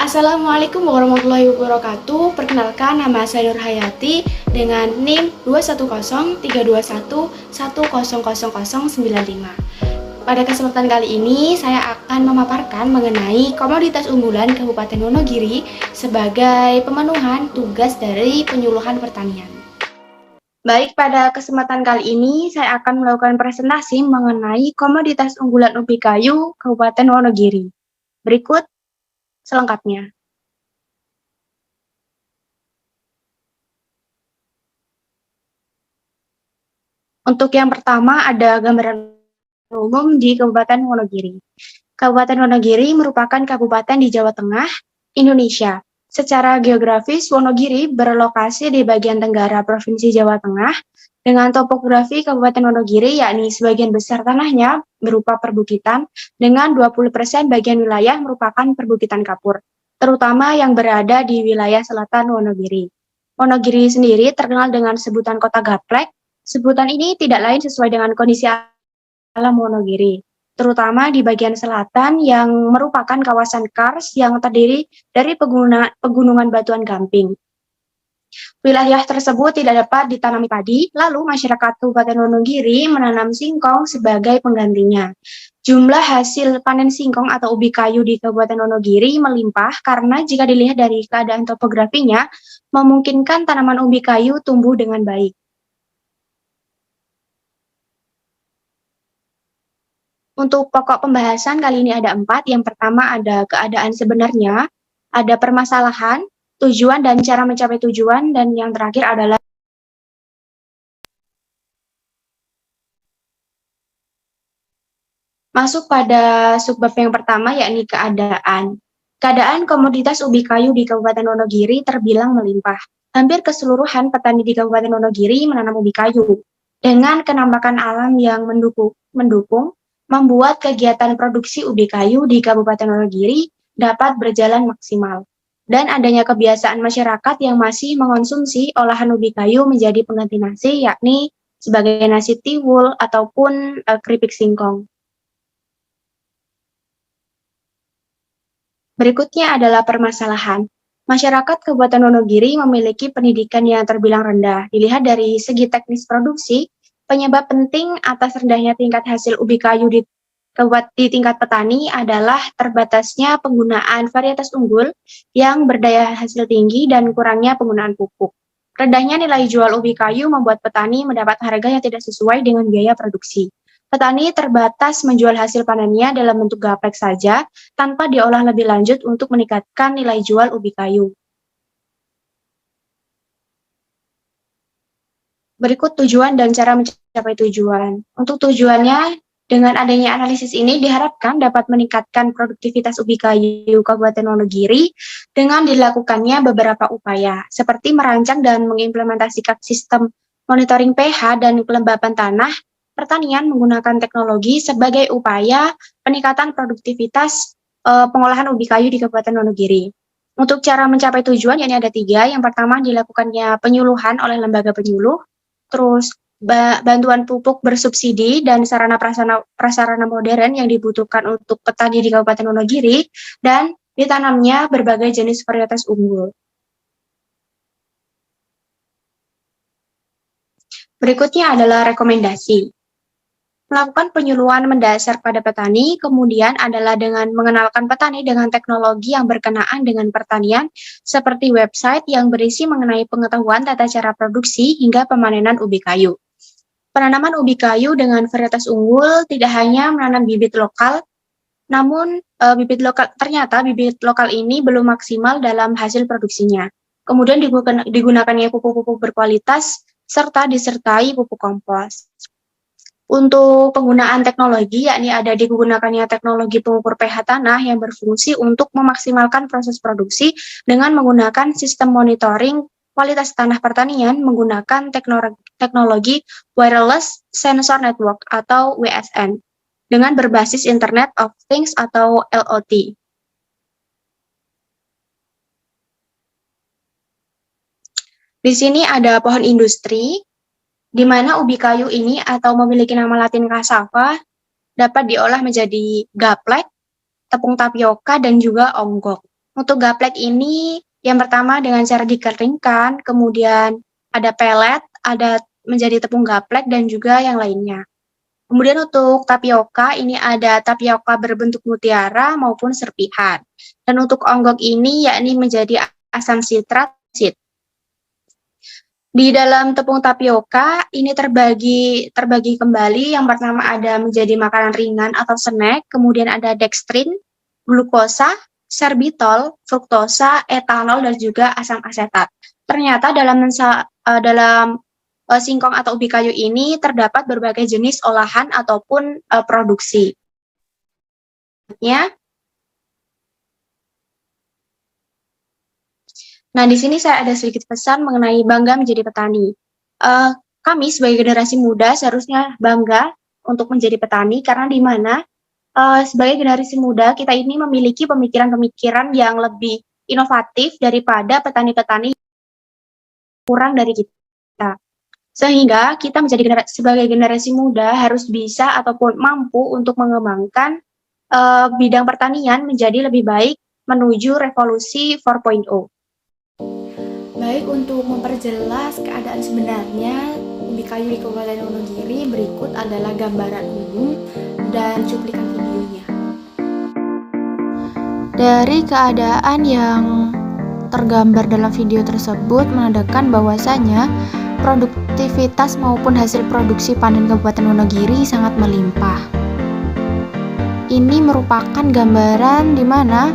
Assalamualaikum warahmatullahi wabarakatuh. Perkenalkan, nama saya Nur Hayati dengan NIM 2103021000095. Pada kesempatan kali ini, saya akan memaparkan mengenai komoditas unggulan Kabupaten Wonogiri sebagai pemenuhan tugas dari penyuluhan pertanian. Baik, pada kesempatan kali ini saya akan melakukan presentasi mengenai komoditas unggulan ubi kayu Kabupaten Wonogiri. Berikut selengkapnya. Untuk yang pertama ada gambaran umum di Kabupaten Wonogiri. Kabupaten Wonogiri merupakan kabupaten di Jawa Tengah, Indonesia. Secara geografis, Wonogiri berlokasi di bagian tenggara Provinsi Jawa Tengah, dengan topografi Kabupaten Wonogiri yakni sebagian besar tanahnya berupa perbukitan, dengan 20% bagian wilayah merupakan perbukitan kapur, terutama yang berada di wilayah selatan Wonogiri. Wonogiri sendiri terkenal dengan sebutan kota gaplek. Sebutan ini tidak lain sesuai dengan kondisi alam Wonogiri, terutama di bagian selatan yang merupakan kawasan kars yang terdiri dari pegunungan batuan gamping. Wilayah tersebut tidak dapat ditanami padi, lalu masyarakat Kabupaten Wonogiri menanam singkong sebagai penggantinya. Jumlah hasil panen singkong atau ubi kayu di Kabupaten Wonogiri melimpah karena jika dilihat dari keadaan topografinya, memungkinkan tanaman ubi kayu tumbuh dengan baik. Untuk pokok pembahasan kali ini ada 4. Yang pertama ada keadaan sebenarnya, ada permasalahan, tujuan dan cara mencapai tujuan, dan yang terakhir adalah masuk pada subbab yang pertama yakni keadaan. Keadaan komoditas ubi kayu di Kabupaten Wonogiri terbilang melimpah. Hampir keseluruhan petani di Kabupaten Wonogiri menanam ubi kayu. Dengan kenampakan alam yang mendukung membuat kegiatan produksi ubi kayu di Kabupaten Wonogiri dapat berjalan maksimal. Dan adanya kebiasaan masyarakat yang masih mengonsumsi olahan ubi kayu menjadi pengganti nasi, yakni sebagai nasi tiwul ataupun keripik singkong. Berikutnya adalah permasalahan. Masyarakat Kabupaten Wonogiri memiliki pendidikan yang terbilang rendah. Dilihat dari segi teknis produksi, penyebab penting atas rendahnya tingkat hasil ubi kayu di tingkat petani adalah terbatasnya penggunaan varietas unggul yang berdaya hasil tinggi dan kurangnya penggunaan pupuk. Rendahnya nilai jual ubi kayu membuat petani mendapat harga yang tidak sesuai dengan biaya produksi. Petani terbatas menjual hasil panennya dalam bentuk gaplek saja, tanpa diolah lebih lanjut untuk meningkatkan nilai jual ubi kayu. Berikut tujuan dan cara mencapai tujuan. Untuk tujuannya, dengan adanya analisis ini diharapkan dapat meningkatkan produktivitas ubi kayu Kabupaten Wonogiri dengan dilakukannya beberapa upaya, seperti merancang dan mengimplementasikan sistem monitoring pH dan kelembapan tanah pertanian menggunakan teknologi sebagai upaya peningkatan produktivitas pengolahan ubi kayu di Kabupaten Wonogiri. Untuk cara mencapai tujuan, yakni ada 3. Yang pertama, dilakukannya penyuluhan oleh lembaga penyuluh, terus bantuan pupuk bersubsidi dan sarana prasarana modern yang dibutuhkan untuk petani di Kabupaten Wonogiri, dan ditanamnya berbagai jenis varietas unggul. Berikutnya adalah rekomendasi. Melakukan penyuluhan mendasar pada petani, kemudian adalah dengan mengenalkan petani dengan teknologi yang berkenaan dengan pertanian, seperti website yang berisi mengenai pengetahuan tata cara produksi hingga pemanenan ubi kayu. Penanaman ubi kayu dengan varietas unggul tidak hanya menanam bibit lokal, namun ternyata bibit lokal ini belum maksimal dalam hasil produksinya. Kemudian digunakannya pupuk-pupuk berkualitas serta disertai pupuk kompos. Untuk penggunaan teknologi, yakni ada digunakannya teknologi pengukur pH tanah yang berfungsi untuk memaksimalkan proses produksi dengan menggunakan sistem monitoring kualitas tanah pertanian menggunakan teknologi Wireless Sensor Network atau WSN dengan berbasis Internet of Things atau IoT. Di sini ada pohon industri, di mana ubi kayu ini atau memiliki nama latin cassava dapat diolah menjadi gaplek, tepung tapioka, dan juga onggok. Untuk gaplek ini yang pertama dengan cara dikeringkan, kemudian ada pelet, ada menjadi tepung gaplek dan juga yang lainnya. Kemudian untuk tapioka ini ada tapioka berbentuk mutiara maupun serpihan. Dan untuk onggok ini yakni menjadi asam sitrat. Di dalam tepung tapioka ini terbagi kembali. Yang pertama ada menjadi makanan ringan atau snack, kemudian ada dextrin, glukosa, sorbitol, fruktosa, etanol dan juga asam asetat. Ternyata dalam singkong atau ubi kayu ini terdapat berbagai jenis olahan ataupun produksi. Ya. Nah, di sini saya ada sedikit pesan mengenai bangga menjadi petani. Kami sebagai generasi muda seharusnya bangga untuk menjadi petani karena di mana sebagai generasi muda kita ini memiliki pemikiran-pemikiran yang lebih inovatif daripada petani-petani kurang dari kita. Sehingga kita sebagai generasi muda harus bisa ataupun mampu untuk mengembangkan bidang pertanian menjadi lebih baik menuju revolusi 4.0. Baik, untuk memperjelas keadaan sebenarnya ubi kayu di Kabupaten Wonogiri, berikut adalah gambaran umum dan cuplikan videonya. Dari keadaan yang tergambar dalam video tersebut menandakan bahwasanya produktivitas maupun hasil produksi panen Kabupaten Wonogiri sangat melimpah. Ini merupakan gambaran di mana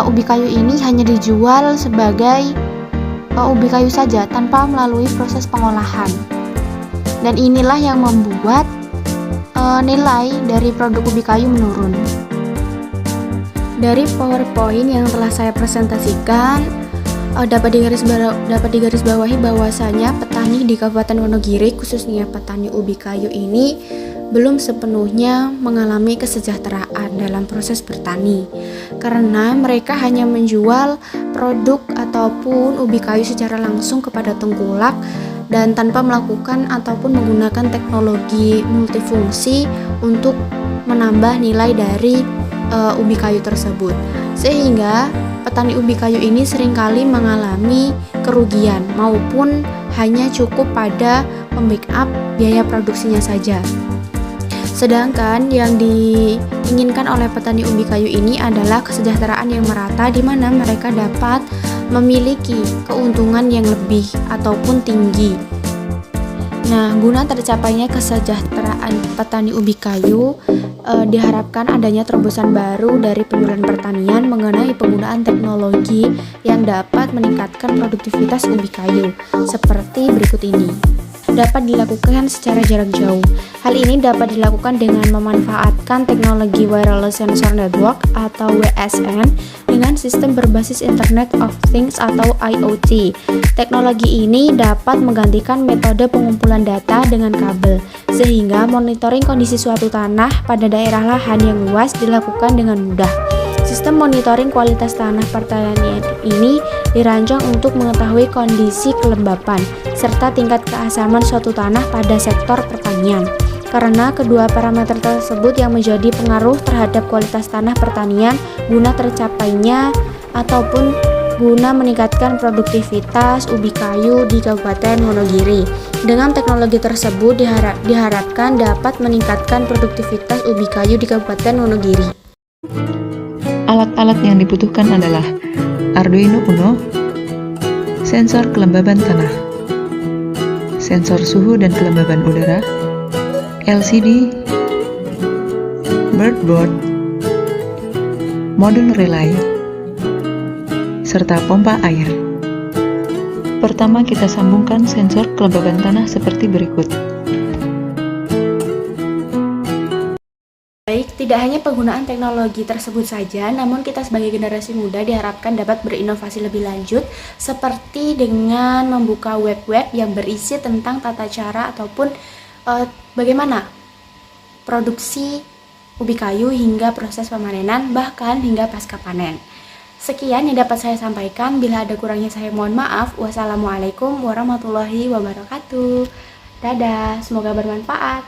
ubi kayu ini hanya dijual sebagai ubi kayu saja tanpa melalui proses pengolahan. Dan inilah yang membuat nilai dari produk ubi kayu menurun. Dari PowerPoint yang telah saya presentasikan, dapat digarisbawahi bahwasanya petani di Kabupaten Wonogiri, khususnya petani ubi kayu ini belum sepenuhnya mengalami kesejahteraan dalam proses bertani, karena mereka hanya menjual produk ataupun ubi kayu secara langsung kepada tengkulak dan tanpa melakukan ataupun menggunakan teknologi multifungsi untuk menambah nilai dari ubi kayu tersebut, sehingga petani ubi kayu ini seringkali mengalami kerugian maupun hanya cukup pada membackup biaya produksinya saja. Sedangkan yang diinginkan oleh petani ubi kayu ini adalah kesejahteraan yang merata, di mana mereka dapat memiliki keuntungan yang lebih ataupun tinggi. Nah, guna tercapainya kesejahteraan petani ubi kayu, diharapkan adanya terobosan baru dari penyuluhan pertanian mengenai penggunaan teknologi yang dapat meningkatkan produktivitas ubi kayu, seperti berikut ini. Dapat dilakukan secara jarak jauh. Hal ini dapat dilakukan dengan memanfaatkan teknologi Wireless Sensor Network atau WSN dengan sistem berbasis Internet of Things atau IoT. Teknologi ini dapat menggantikan metode pengumpulan data dengan kabel, sehingga monitoring kondisi suatu tanah pada daerah lahan yang luas dilakukan dengan mudah. Sistem monitoring kualitas tanah pertanian ini dirancang untuk mengetahui kondisi kelembapan serta tingkat keasaman suatu tanah pada sektor pertanian. Karena kedua parameter tersebut yang menjadi pengaruh terhadap kualitas tanah pertanian guna tercapainya ataupun guna meningkatkan produktivitas ubi kayu di Kabupaten Wonogiri. Dengan teknologi tersebut diharapkan dapat meningkatkan produktivitas ubi kayu di Kabupaten Wonogiri. Alat-alat yang dibutuhkan adalah Arduino Uno, sensor kelembaban tanah, sensor suhu dan kelembaban udara, LCD, breadboard, modul relay, serta pompa air. Pertama, kita sambungkan sensor kelembaban tanah seperti berikut. Baik, tidak hanya penggunaan teknologi tersebut saja, namun kita sebagai generasi muda diharapkan dapat berinovasi lebih lanjut, seperti dengan membuka web-web yang berisi tentang tata cara ataupun bagaimana produksi ubi kayu hingga proses pemanenan, bahkan hingga pasca panen. Sekian yang dapat saya sampaikan, bila ada kurangnya saya mohon maaf. Wassalamualaikum warahmatullahi wabarakatuh. Dadah, semoga bermanfaat.